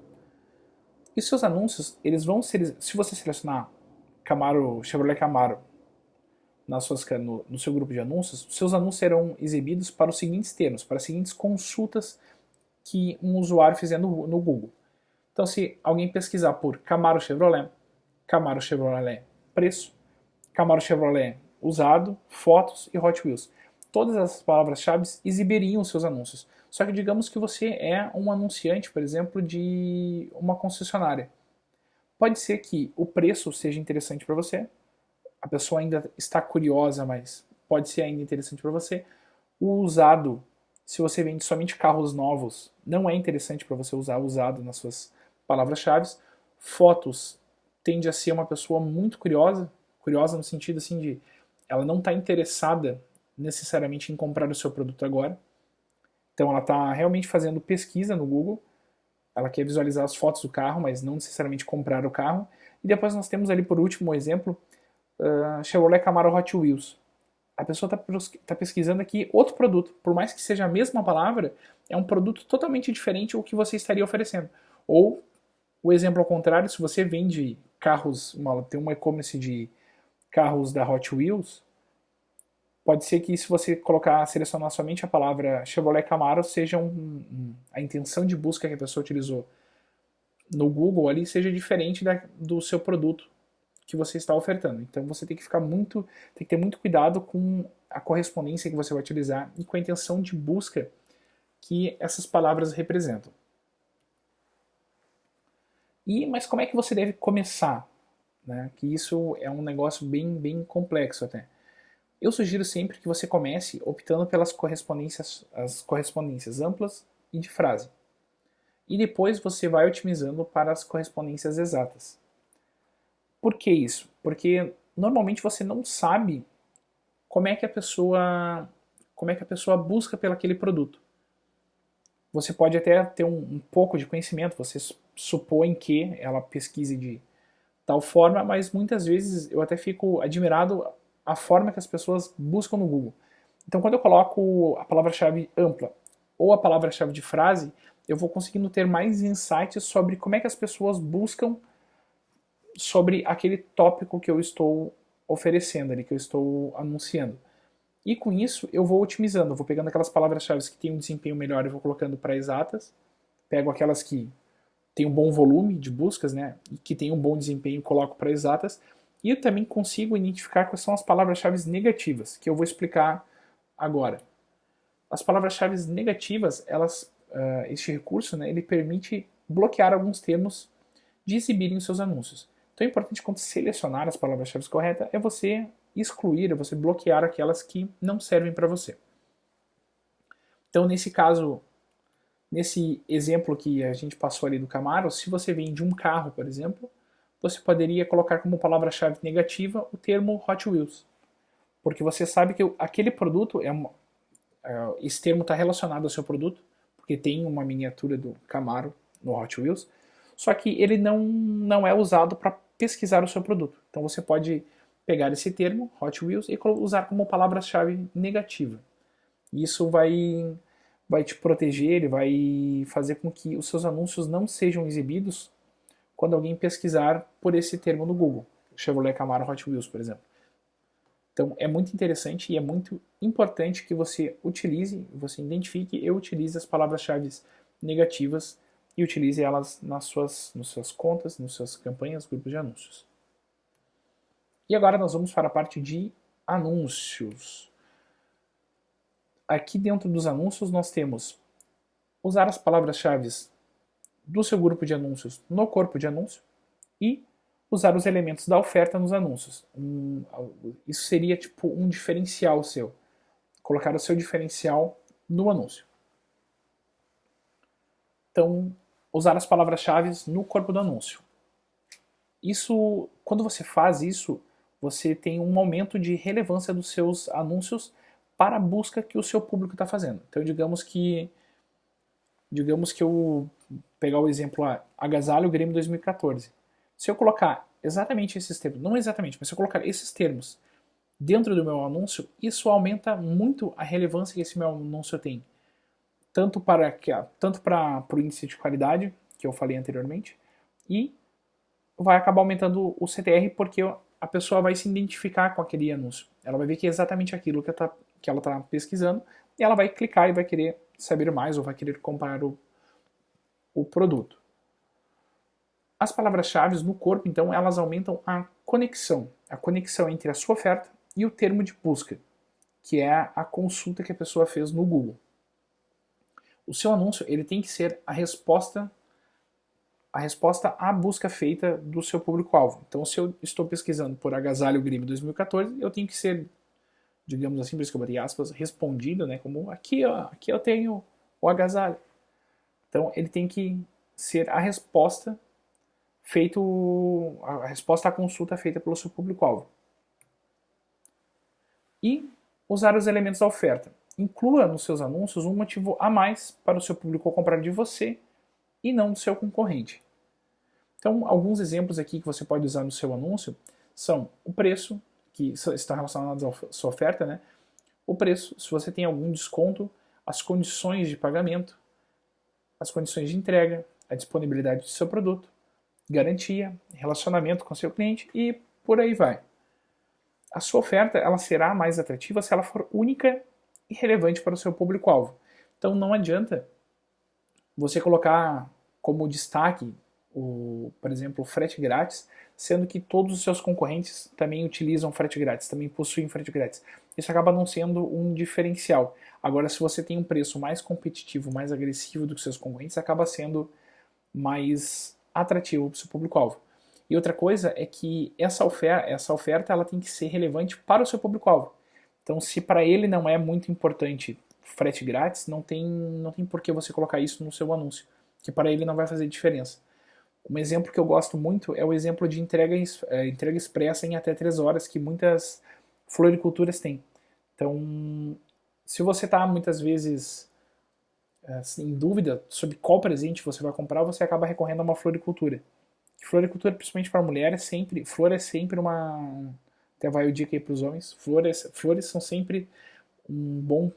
E os seus anúncios, eles vão ser, se você selecionar Chevrolet Camaro no seu grupo de anúncios, seus anúncios serão exibidos para os seguintes termos, para as seguintes consultas que um usuário fizer no Google. Então, se alguém pesquisar por Camaro Chevrolet preço, Camaro Chevrolet usado, fotos e Hot Wheels. Todas essas palavras-chave exibiriam os seus anúncios. Só que digamos que você é um anunciante, por exemplo, de uma concessionária. Pode ser que o preço seja interessante para você, a pessoa ainda está curiosa, mas pode ser ainda interessante para você. O usado, se você vende somente carros novos, não é interessante para você usar usado nas suas palavras-chave. Fotos tende a ser uma pessoa muito curiosa, curiosa no sentido assim de ela não está interessada necessariamente em comprar o seu produto agora. Então ela está realmente fazendo pesquisa no Google, ela quer visualizar as fotos do carro, mas não necessariamente comprar o carro. E depois nós temos ali por último exemplo, Chevrolet Camaro Hot Wheels. A pessoa está pesquisando aqui outro produto, por mais que seja a mesma palavra, é um produto totalmente diferente do que você estaria oferecendo. Ou o exemplo ao contrário, se você vende carros, tem um e-commerce de carros da Hot Wheels, pode ser que se você selecionar somente a palavra Chevrolet Camaro, seja a intenção de busca que a pessoa utilizou no Google ali seja diferente do seu produto que você está ofertando. Então você tem que ter muito cuidado com a correspondência que você vai utilizar e com a intenção de busca que essas palavras representam. Mas como é que você deve começar? Né? Que isso é um negócio bem complexo até. Eu sugiro sempre que você comece optando pelas as correspondências amplas e de frase. E depois você vai otimizando para as correspondências exatas. Por que isso? Porque normalmente você não sabe como é que a pessoa busca pelo aquele produto. Você pode até ter um pouco de conhecimento, você supõe que ela pesquise de tal forma, mas muitas vezes eu até fico admirado a forma que as pessoas buscam no Google. Então quando eu coloco a palavra-chave ampla ou a palavra-chave de frase, eu vou conseguindo ter mais insights sobre como é que as pessoas buscam sobre aquele tópico que eu estou oferecendo ali, que eu estou anunciando. E com isso eu vou otimizando, eu vou pegando aquelas palavras-chave que têm um desempenho melhor e vou colocando para exatas, pego aquelas que têm um bom volume de buscas, né, e que têm um bom desempenho e coloco para exatas, e eu também consigo identificar quais são as palavras-chave negativas, que eu vou explicar agora. As palavras-chave negativas, este recurso, né, ele permite bloquear alguns termos de exibirem os seus anúncios. Então é importante quando selecionar as palavras-chave corretas é você excluir, é você bloquear aquelas que não servem para você. Então nesse caso, nesse exemplo que a gente passou ali do Camaro, se você vende um carro, por exemplo, você poderia colocar como palavra-chave negativa o termo Hot Wheels. Porque você sabe que aquele produto, esse termo está relacionado ao seu produto, porque tem uma miniatura do Camaro no Hot Wheels, só que ele não é usado para pesquisar o seu produto. Então você pode pegar esse termo, Hot Wheels, e usar como palavra-chave negativa. Isso vai te proteger, ele vai fazer com que os seus anúncios não sejam exibidos quando alguém pesquisar por esse termo no Google. Chevrolet Camaro Hot Wheels, por exemplo. Então é muito interessante e é muito importante que você utilize, você identifique e utilize as palavras-chave negativas e utilize elas nas suas contas, nas suas campanhas, grupos de anúncios. E agora nós vamos para a parte de anúncios. Aqui dentro dos anúncios nós temos usar as palavras-chave do seu grupo de anúncios no corpo de anúncio e usar os elementos da oferta nos anúncios. Isso seria tipo um diferencial seu. Colocar o seu diferencial no anúncio. Então, usar as palavras-chave no corpo do anúncio. Isso, quando você faz isso, você tem um aumento de relevância dos seus anúncios para a busca que o seu público está fazendo. Então, digamos que eu pegar o exemplo Agasalho Grêmio 2014. Se eu colocar exatamente esses termos, não exatamente, mas se eu colocar esses termos dentro do meu anúncio, isso aumenta muito a relevância que esse meu anúncio tem. Tanto para o índice de qualidade, que eu falei anteriormente, e vai acabar aumentando o CTR porque a pessoa vai se identificar com aquele anúncio. Ela vai ver que é exatamente aquilo que ela está pesquisando e ela vai clicar e vai querer saber mais ou vai querer comprar o produto. As palavras-chave no corpo, então, elas aumentam a conexão entre a sua oferta e o termo de busca, que é a consulta que a pessoa fez no Google. O seu anúncio ele tem que ser a resposta à busca feita do seu público-alvo. Então, se eu estou pesquisando por agasalho Grêmio 2014, eu tenho que ser, digamos assim, por isso que eu botei aspas, respondido, né, como aqui, ó, aqui eu tenho o agasalho. Então, ele tem que ser a resposta à consulta feita pelo seu público-alvo. E usar os elementos da oferta. Inclua nos seus anúncios um motivo a mais para o seu público comprar de você e não do seu concorrente. Então, alguns exemplos aqui que você pode usar no seu anúncio são o preço, que está relacionado à sua oferta, né? O preço, se você tem algum desconto, as condições de pagamento, as condições de entrega, a disponibilidade do seu produto, garantia, relacionamento com seu cliente e por aí vai. A sua oferta ela será mais atrativa se ela for única e relevante para o seu público-alvo. Então não adianta você colocar como destaque, por exemplo, o frete grátis, sendo que todos os seus concorrentes também utilizam frete grátis, também possuem frete grátis. Isso acaba não sendo um diferencial. Agora, se você tem um preço mais competitivo, mais agressivo do que seus concorrentes, acaba sendo mais atrativo para o seu público-alvo. E outra coisa é que essa oferta ela tem que ser relevante para o seu público-alvo. Então, se para ele não é muito importante frete grátis, não tem por que você colocar isso no seu anúncio, que para ele não vai fazer diferença. Um exemplo que eu gosto muito é o exemplo de entrega expressa em até 3 horas, que muitas floriculturas têm. Então, se você está muitas vezes em dúvida sobre qual presente você vai comprar, você acaba recorrendo a uma floricultura. Floricultura, principalmente para mulher, flor é sempre uma... Até vai o dica aí para os homens. Flores são sempre um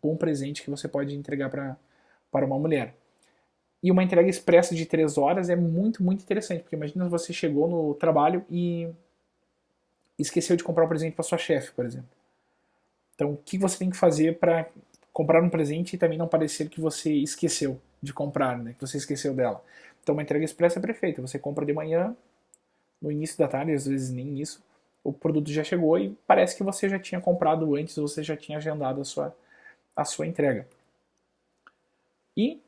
bom presente que você pode entregar para uma mulher. E uma entrega expressa de 3 horas é muito, muito interessante, porque imagina se você chegou no trabalho e esqueceu de comprar um presente para sua chefe, por exemplo. Então, o que você tem que fazer para comprar um presente e também não parecer que você esqueceu de comprar, né? Que você esqueceu dela. Então, uma entrega expressa é perfeita. Você compra de manhã, no início da tarde, às vezes nem isso, o produto já chegou e parece que você já tinha comprado antes, você já tinha agendado a sua entrega. E,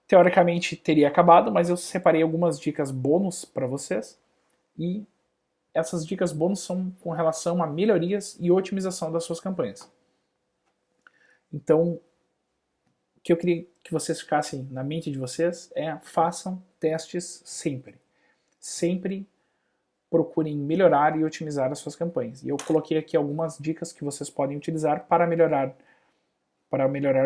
teoricamente, teria acabado, mas eu separei algumas dicas bônus para vocês. E essas dicas bônus são com relação a melhorias e otimização das suas campanhas. Então, o que eu queria que vocês ficassem na mente de vocês é: façam testes sempre. Sempre procurem melhorar e otimizar as suas campanhas. E eu coloquei aqui algumas dicas que vocês podem utilizar para melhorar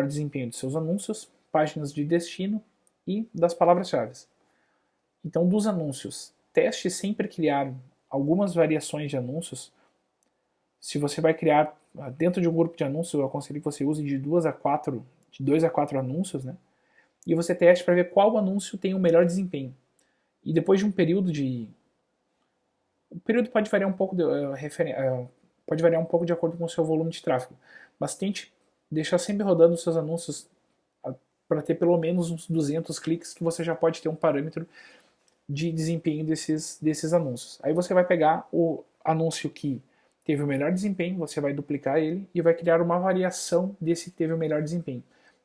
o desempenho de seus anúncios, páginas de destino e das palavras-chave. Então, dos anúncios, teste sempre criar algumas variações de anúncios. Se você vai criar dentro de um grupo de anúncios, eu aconselho que você use de 2 a 4 anúncios, né? E você teste para ver qual anúncio tem o melhor desempenho. E depois de um período o período pode variar um pouco de acordo com o seu volume de tráfego, mas tente deixar sempre rodando os seus anúncios para ter pelo menos uns 200 cliques, que você já pode ter um parâmetro de desempenho desses anúncios. Aí você vai pegar o anúncio que teve o melhor desempenho, você vai duplicar ele e vai criar uma variação desse que teve o melhor desempenho.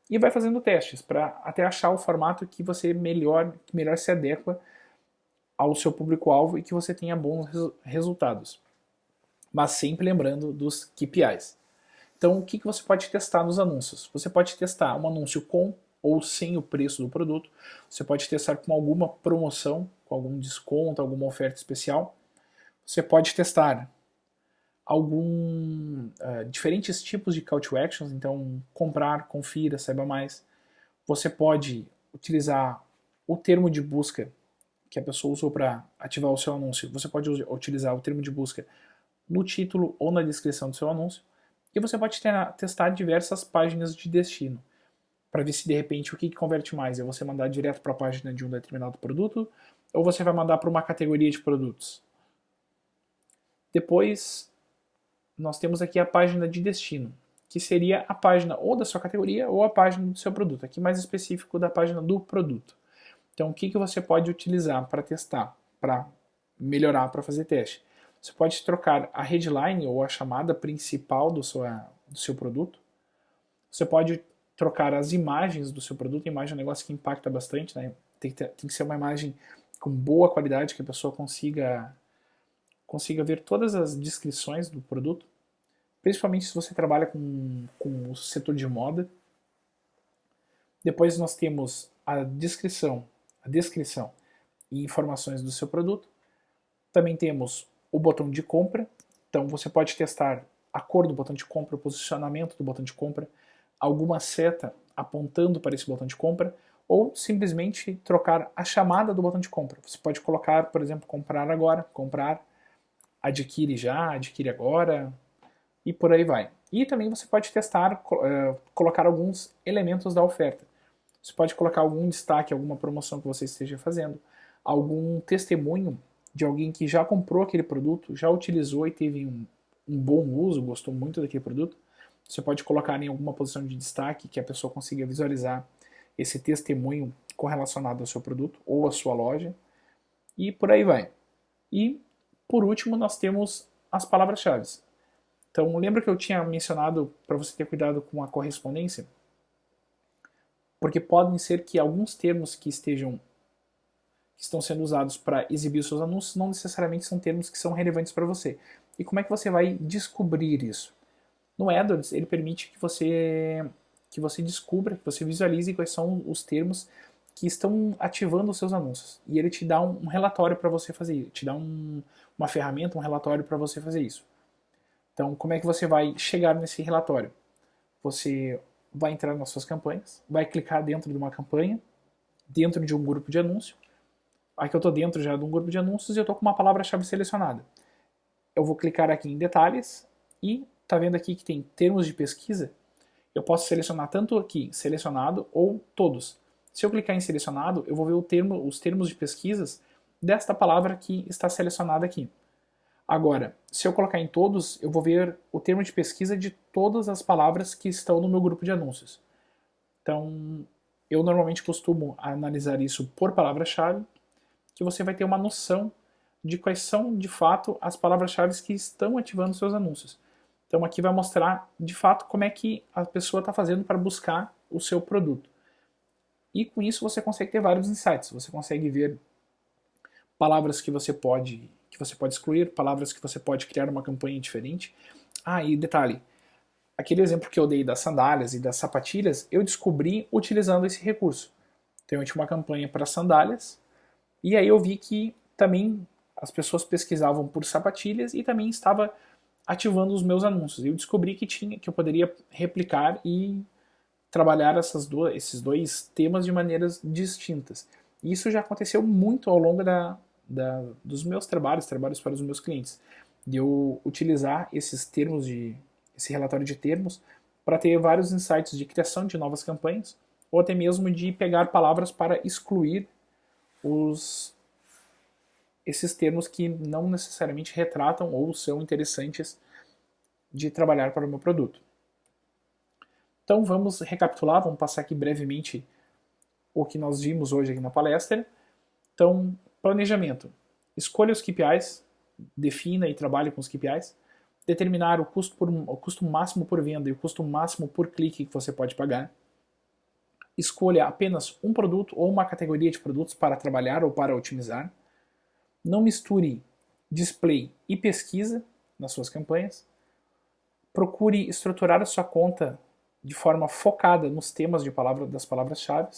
E vai fazendo testes para até achar o formato que você melhor se adequa ao seu público-alvo e que você tenha bons resultados. Mas sempre lembrando dos KPIs. Então, o que você pode testar nos anúncios? Você pode testar um anúncio com ou sem o preço do produto. Você pode testar com alguma promoção, com algum desconto, alguma oferta especial. Você pode testar diferentes tipos de call to actions, então comprar, confira, saiba mais. Você pode utilizar o termo de busca que a pessoa usou para ativar o seu anúncio. Você pode utilizar o termo de busca no título ou na descrição do seu anúncio. E você pode testar diversas páginas de destino para ver se de repente o que converte mais. É você mandar direto para a página de um determinado produto ou você vai mandar para uma categoria de produtos. Depois, nós temos aqui a página de destino, que seria a página ou da sua categoria ou a página do seu produto. Aqui mais específico da página do produto. Então, o que você pode utilizar para testar, para melhorar, para fazer teste? Você pode trocar a headline ou a chamada principal do seu produto. Você pode trocar as imagens do seu produto. A imagem é um negócio que impacta bastante, né? Tem que ser uma imagem com boa qualidade, que a pessoa consiga ver todas as descrições do produto, principalmente se você trabalha com o setor de moda. Depois nós temos a descrição e informações do seu produto. Também temos o botão de compra, então você pode testar a cor do botão de compra, o posicionamento do botão de compra, alguma seta apontando para esse botão de compra, ou simplesmente trocar a chamada do botão de compra. Você pode colocar, por exemplo, comprar agora, comprar, adquire já, adquire agora, e por aí vai. E também você pode testar, colocar alguns elementos da oferta. Você pode colocar algum destaque, alguma promoção que você esteja fazendo, algum testemunho de alguém que já comprou aquele produto, já utilizou e teve um bom uso, gostou muito daquele produto. Você pode colocar em alguma posição de destaque que a pessoa consiga visualizar esse testemunho correlacionado ao seu produto ou à sua loja, e por aí vai. E, por último, nós temos as palavras-chave. Então, lembra que eu tinha mencionado para você ter cuidado com a correspondência? Porque podem ser que alguns termos que estão sendo usados para exibir os seus anúncios não necessariamente são termos que são relevantes para você. E como é que você vai descobrir isso? No AdWords, ele permite que você descubra, que você visualize quais são os termos que estão ativando os seus anúncios. E ele te dá um relatório para você fazer isso, te dá uma ferramenta, um relatório para você fazer isso. Então, como é que você vai chegar nesse relatório? Você vai entrar nas suas campanhas, vai clicar dentro de uma campanha, dentro de um grupo de anúncio. Aqui eu estou dentro já de um grupo de anúncios e eu estou com uma palavra-chave selecionada. Eu vou clicar aqui em detalhes e está vendo aqui que tem termos de pesquisa. Eu posso selecionar tanto aqui selecionado ou todos. Se eu clicar em selecionado, eu vou ver os termos de pesquisas desta palavra que está selecionada aqui. Agora, se eu colocar em todos, eu vou ver o termo de pesquisa de todas as palavras que estão no meu grupo de anúncios. Então, eu normalmente costumo analisar isso por palavra-chave, que você vai ter uma noção de quais são, de fato, as palavras-chave que estão ativando seus anúncios. Então, aqui vai mostrar, de fato, como é que a pessoa está fazendo para buscar o seu produto. E com isso você consegue ter vários insights. Você consegue ver palavras que você pode excluir, palavras que você pode criar uma campanha diferente. Ah, e detalhe, aquele exemplo que eu dei das sandálias e das sapatilhas, eu descobri utilizando esse recurso. Então eu tinha uma campanha para sandálias, e aí eu vi que também as pessoas pesquisavam por sapatilhas e também estava ativando os meus anúncios. Eu descobri que eu poderia replicar e trabalhar esses dois temas de maneiras distintas. E isso já aconteceu muito ao longo dos meus trabalhos para os meus clientes, de eu utilizar esse relatório de termos para ter vários insights de criação de novas campanhas, ou até mesmo de pegar palavras para excluir esses termos que não necessariamente retratam ou são interessantes de trabalhar para o meu produto. Então vamos recapitular, vamos passar aqui brevemente o que nós vimos hoje aqui na palestra. Então, planejamento. Escolha os KPIs, defina e trabalhe com os KPIs. Determinar o custo máximo por venda e o custo máximo por clique que você pode pagar. Escolha apenas um produto ou uma categoria de produtos para trabalhar ou para otimizar. Não misture display e pesquisa nas suas campanhas. Procure estruturar a sua conta de forma focada nos temas das palavras-chave.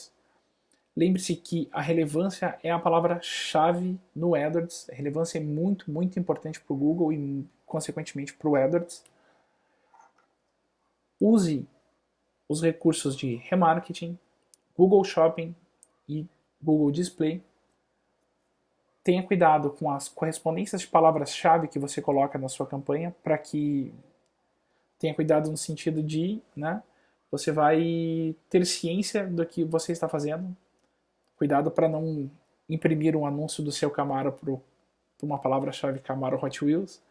Lembre-se que a relevância é a palavra-chave no AdWords. A relevância é muito, muito importante para o Google e, consequentemente, para o AdWords. Use os recursos de remarketing, Google Shopping e Google Display. Tenha cuidado com as correspondências de palavras-chave que você coloca na sua campanha, para que tenha cuidado no sentido de, você vai ter ciência do que você está fazendo. Cuidado para não imprimir um anúncio do seu Camaro para uma palavra-chave Camaro Hot Wheels.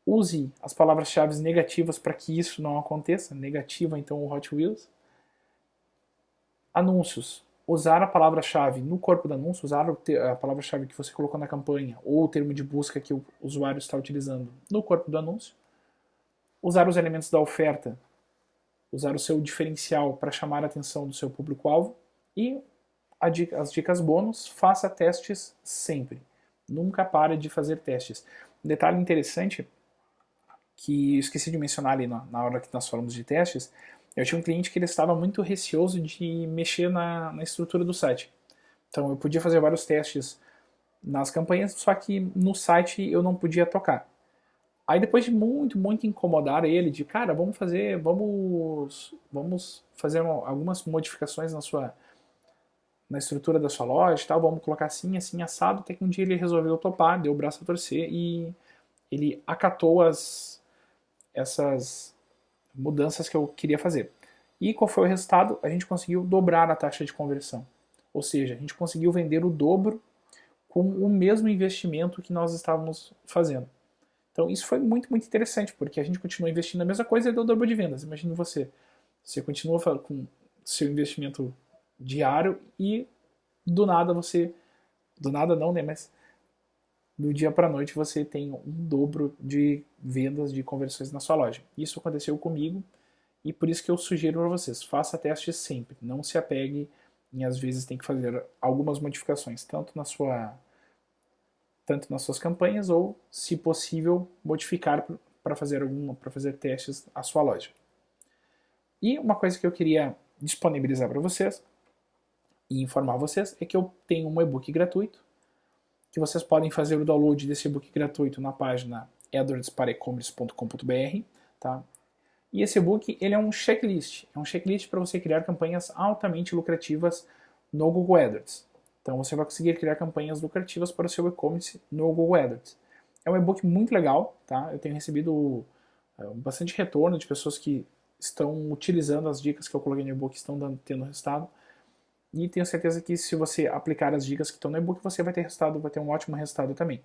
Use as palavras-chave negativas para que isso não aconteça. Negativa, então, o Hot Wheels. Anúncios. usar a palavra-chave no corpo do anúncio, usar a palavra-chave que você colocou na campanha ou o termo de busca que o usuário está utilizando no corpo do anúncio, usar os elementos da oferta, usar o seu diferencial para chamar a atenção do seu público-alvo e as dicas bônus, faça testes sempre. Nunca pare de fazer testes. Um detalhe interessante que eu esqueci de mencionar ali na hora que nós falamos de testes, eu tinha um cliente que ele estava muito receoso de mexer na estrutura do site. Então eu podia fazer vários testes nas campanhas, só que no site eu não podia tocar. Aí depois de muito incomodar ele, de cara, vamos fazer algumas modificações na estrutura da sua loja, tal, vamos colocar assim, assim, assado, até que um dia ele resolveu topar, deu o braço a torcer e ele acatou essas mudanças que eu queria fazer. E qual foi o resultado? A gente conseguiu dobrar a taxa de conversão. Ou seja, a gente conseguiu vender o dobro com o mesmo investimento que nós estávamos fazendo. Então isso foi muito interessante, porque a gente continuou investindo na mesma coisa e deu o dobro de vendas. Imagine você. Você continua com seu investimento diário e do nada você... Do nada não, né? Mas do dia para a noite você tem um dobro de vendas, de conversões na sua loja. Isso aconteceu comigo e por isso que eu sugiro para vocês, faça testes sempre, não se apegue em às vezes tem que fazer algumas modificações, tanto nas suas campanhas ou, se possível, modificar para fazer testes à sua loja. E uma coisa que eu queria disponibilizar para vocês e informar vocês é que eu tenho um e-book gratuito que vocês podem fazer o download desse e-book gratuito na página edwardsparecommerce.com.br, tá? E esse e-book ele é um checklist para você criar campanhas altamente lucrativas no Google AdWords. Então você vai conseguir criar campanhas lucrativas para o seu e-commerce no Google AdWords. É um e-book muito legal, tá? Eu tenho recebido bastante retorno de pessoas que estão utilizando as dicas que eu coloquei no e-book, estão tendo resultado. E tenho certeza que se você aplicar as dicas que estão no e-book, você vai ter resultado, vai ter um ótimo resultado também.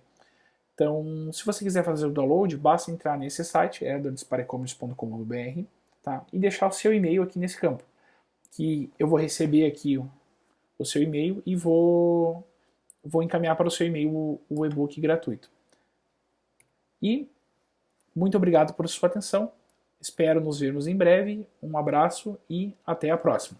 Então, se você quiser fazer o download, basta entrar nesse site, edwardsparecommerce.com.br, tá? E deixar o seu e-mail aqui nesse campo, que eu vou receber aqui o seu e-mail e vou encaminhar para o seu e-mail o e-book gratuito. E muito obrigado por sua atenção, espero nos vermos em breve, um abraço e até a próxima.